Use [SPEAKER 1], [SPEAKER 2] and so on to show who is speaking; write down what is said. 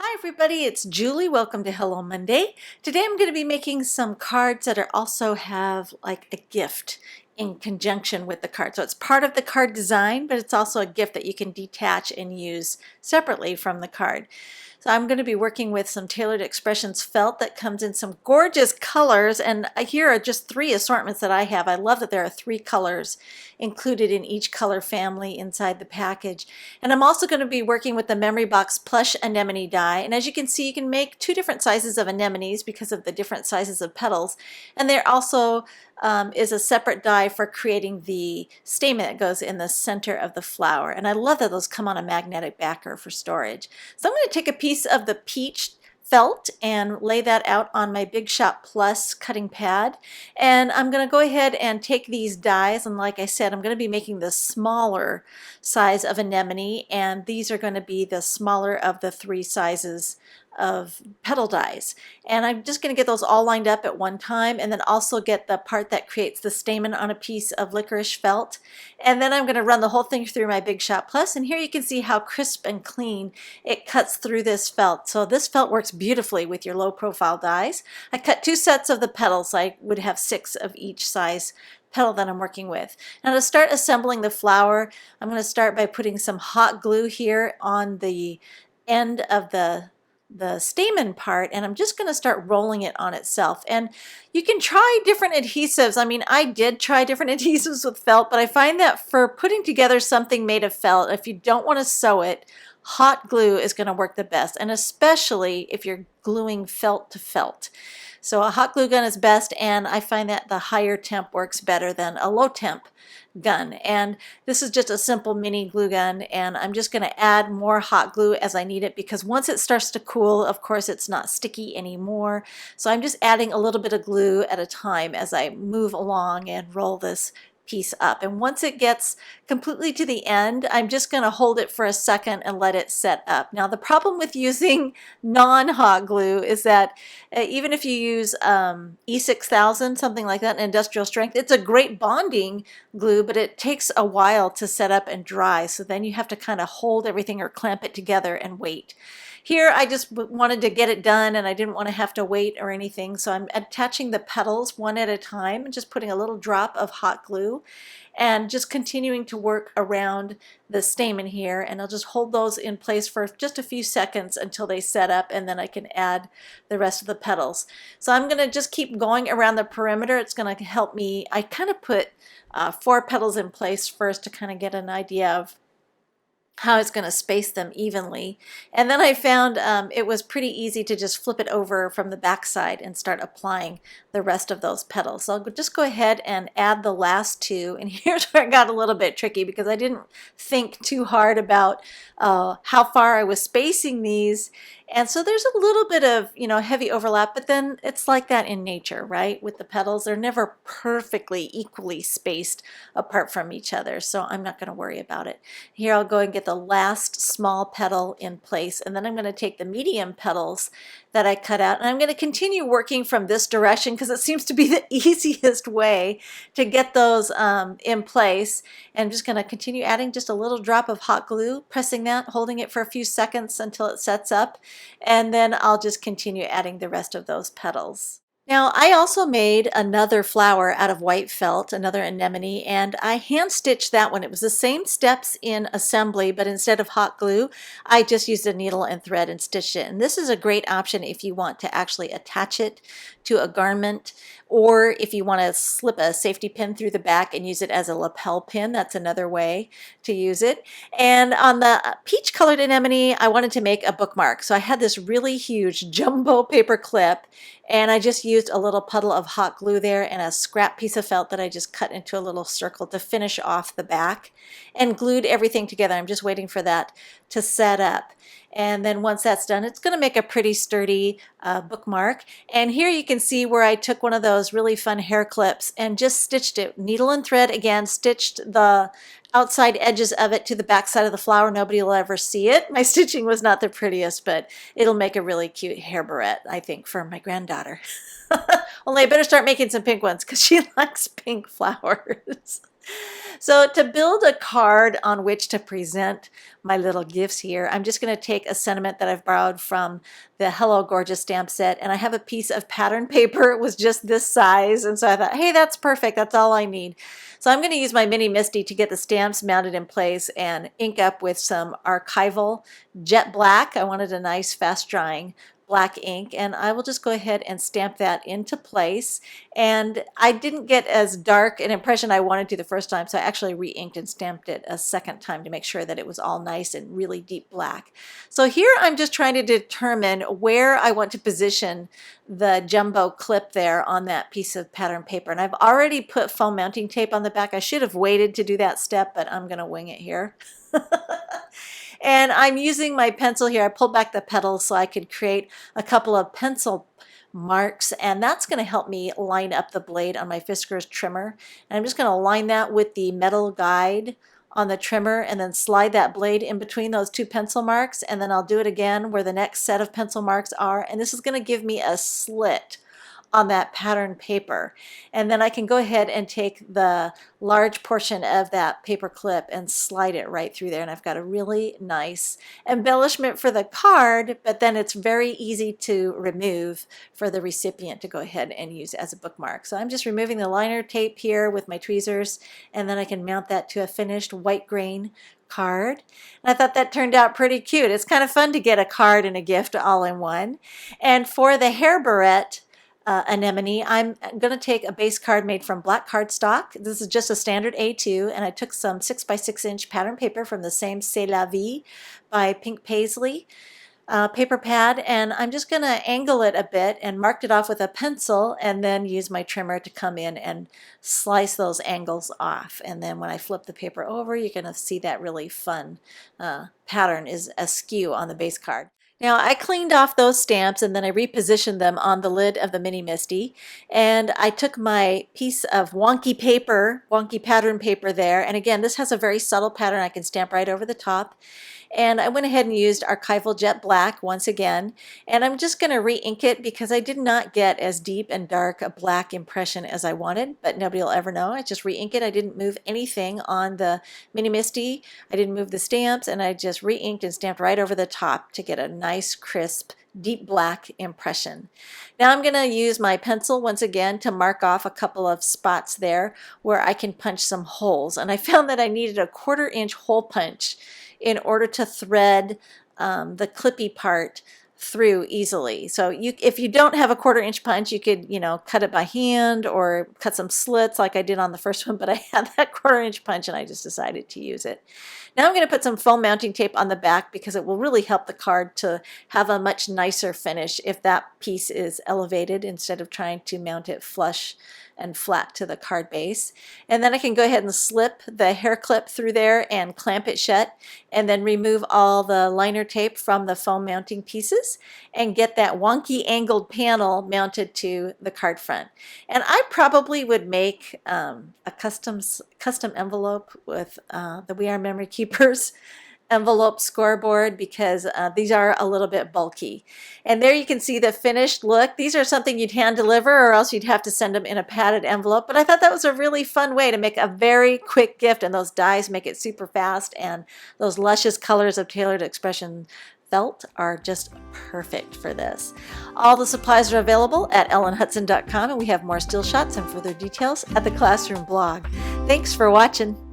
[SPEAKER 1] Hi everybody, it's Julie. Welcome to Hello Monday. Today I'm going to be making some cards that are also have like a gift in conjunction with the card. So it's part of the card design, but it's also a gift that you can detach and use separately from the card. So I'm going to be working with some Tailored Expressions felt that comes in some gorgeous colors, and here are just 3 assortments that I have. I love that there are 3 colors included in each color family inside the package. And I'm also going to be working with the Memory Box plush anemone die, and as you can see, you can make 2 different sizes of anemones because of the different sizes of petals, and there also is a separate die for creating the stamen that goes in the center of the flower. And I love that those come on a magnetic backer for storage. So I'm going to take a piece of the peach felt and lay that out on my Big Shot Plus cutting pad, and I'm going to go ahead and take these dies, and like I said, I'm going to be making the smaller size of anemone, and these are going to be the smaller of the 3 sizes of petal dies. And I'm just going to get those all lined up at one time, and then also get the part that creates the stamen on a piece of licorice felt. And then I'm going to run the whole thing through my Big Shot Plus, and here you can see how crisp and clean it cuts through this felt. So this felt works beautifully with your low profile dies. I cut 2 sets of the petals. I would have 6 of each size petal that I'm working with. Now to start assembling the flower, I'm going to start by putting some hot glue here on the end of the stamen part, and I'm just going to start rolling it on itself. And you can try different adhesives. I mean, I did try different adhesives with felt, but I find that for putting together something made of felt, if you don't want to sew it, hot glue is going to work the best, and especially if you're gluing felt to felt. So a hot glue gun is best, and I find that the higher temp works better than a low temp gun. And this is just a simple mini glue gun, and I'm just going to add more hot glue as I need it, because once it starts to cool, of course, it's not sticky anymore. So I'm just adding a little bit of glue at a time as I move along and roll this piece up. And once it gets completely to the end, I'm just going to hold it for a second and let it set up. Now the problem with using non-hot glue is that even if you use E6000, something like that, in industrial strength, it's a great bonding glue, but it takes a while to set up and dry. So then you have to kind of hold everything or clamp it together and wait. Here I just wanted to get it done, and I didn't want to have to wait or anything, so I'm attaching the petals one at a time and just putting a little drop of hot glue and just continuing to work around the stamen here, and I'll just hold those in place for just a few seconds until they set up, and then I can add the rest of the petals. So I'm going to just keep going around the perimeter. It's going to help me. I kind of put 4 petals in place first to kind of get an idea of how it's going to space them evenly. And then I found it was pretty easy to just flip it over from the back side and start applying the rest of those petals. So I'll just go ahead and add the last 2. And here's where it got a little bit tricky, because I didn't think too hard about how far I was spacing these. And so there's a little bit of, heavy overlap, but then it's like that in nature, right? With the petals, they're never perfectly equally spaced apart from each other, so I'm not going to worry about it. Here I'll go and get the last small petal in place, and then I'm going to take the medium petals that I cut out, and I'm going to continue working from this direction because it seems to be the easiest way to get those in place. And I'm just going to continue adding just a little drop of hot glue, pressing that, holding it for a few seconds until it sets up, and then I'll just continue adding the rest of those petals. Now, I also made another flower out of white felt, another anemone, and I hand stitched that one. It was the same steps in assembly, but instead of hot glue, I just used a needle and thread and stitched it. And this is a great option if you want to actually attach it to a garment, or if you want to slip a safety pin through the back and use it as a lapel pin. That's another way to use it. And on the peach colored anemone, I wanted to make a bookmark. So I had this really huge jumbo paper clip, and I just used a little puddle of hot glue there and a scrap piece of felt that I just cut into a little circle to finish off the back, and glued everything together. I'm just waiting for that to set up. And then once that's done, it's going to make a pretty sturdy bookmark. And here you can see where I took one of those really fun hair clips and just stitched it, needle and thread again, stitched the outside edges of it to the back side of the flower. Nobody will ever see it. My stitching was not the prettiest, but it'll make a really cute hair barrette, I think, for my granddaughter. Only I better start making some pink ones because she likes pink flowers. So to build a card on which to present my little gifts here, I'm just going to take a sentiment that I've borrowed from the Hello Gorgeous stamp set, and I have a piece of pattern paper. It was just this size, and so I thought, hey, that's perfect. That's all I need. So I'm going to use my Mini Misty to get the stamps mounted in place and ink up with some archival jet black. I wanted a nice fast drying black ink, and I will just go ahead and stamp that into place. And I didn't get as dark an impression I wanted to the first time, so I actually re-inked and stamped it a second time to make sure that it was all nice and really deep black. So here I'm just trying to determine where I want to position the jumbo clip there on that piece of pattern paper. And I've already put foam mounting tape on the back. I should have waited to do that step, but I'm going to wing it here. And I'm using my pencil here. I pulled back the petals so I could create a couple of pencil marks, and that's going to help me line up the blade on my Fiskars trimmer. And I'm just going to line that with the metal guide on the trimmer and then slide that blade in between those two pencil marks, and then I'll do it again where the next set of pencil marks are, and this is going to give me a slit on that pattern paper. And then I can go ahead and take the large portion of that paper clip and slide it right through there, and I've got a really nice embellishment for the card, but then it's very easy to remove for the recipient to go ahead and use as a bookmark. So I'm just removing the liner tape here with my tweezers, and then I can mount that to a finished white grain card. And I thought that turned out pretty cute. It's kind of fun to get a card and a gift all in one. And for the hair barrette anemone, I'm going to take a base card made from black cardstock. This is just a standard A2, and I took some 6x6" pattern paper from the same C'est La Vie by Pink Paisley paper pad, and I'm just going to angle it a bit and marked it off with a pencil, and then use my trimmer to come in and slice those angles off. And then when I flip the paper over, you're going to see that really fun pattern is askew on the base card. Now I cleaned off those stamps and then I repositioned them on the lid of the Mini Misty, and I took my piece of wonky paper, wonky pattern paper there, and again this has a very subtle pattern I can stamp right over the top, and I went ahead and used archival jet black once again, and I'm just going to re-ink it because I did not get as deep and dark a black impression as I wanted, but nobody will ever know. I just re-ink it. I didn't move anything on the Mini Misty. I didn't move the stamps, and I just re-inked and stamped right over the top to get a nice crisp deep black impression. Now I'm going to use my pencil once again to mark off a couple of spots there where I can punch some holes, and I found that I needed a 1/4 inch hole punch in order to thread the clippy part through easily. So if you don't have a 1/4 inch punch, you could, cut it by hand or cut some slits like I did on the first one, but I had that 1/4 inch punch and I just decided to use it. Now I'm going to put some foam mounting tape on the back because it will really help the card to have a much nicer finish if that piece is elevated instead of trying to mount it flush and flat to the card base. And then I can go ahead and slip the hair clip through there and clamp it shut, and then remove all the liner tape from the foam mounting pieces and get that wonky angled panel mounted to the card front. And I probably would make a custom envelope with the We Are Memory Keepers envelope scoreboard because these are a little bit bulky. And there you can see the finished look. These are something you'd hand deliver, or else you'd have to send them in a padded envelope, but I thought that was a really fun way to make a very quick gift, and those dies make it super fast, and those luscious colors of Tailored Expression felt are just perfect for this. All the supplies are available at ellenhutson.com, and we have more still shots and further details at the Classroom blog. Thanks for watching.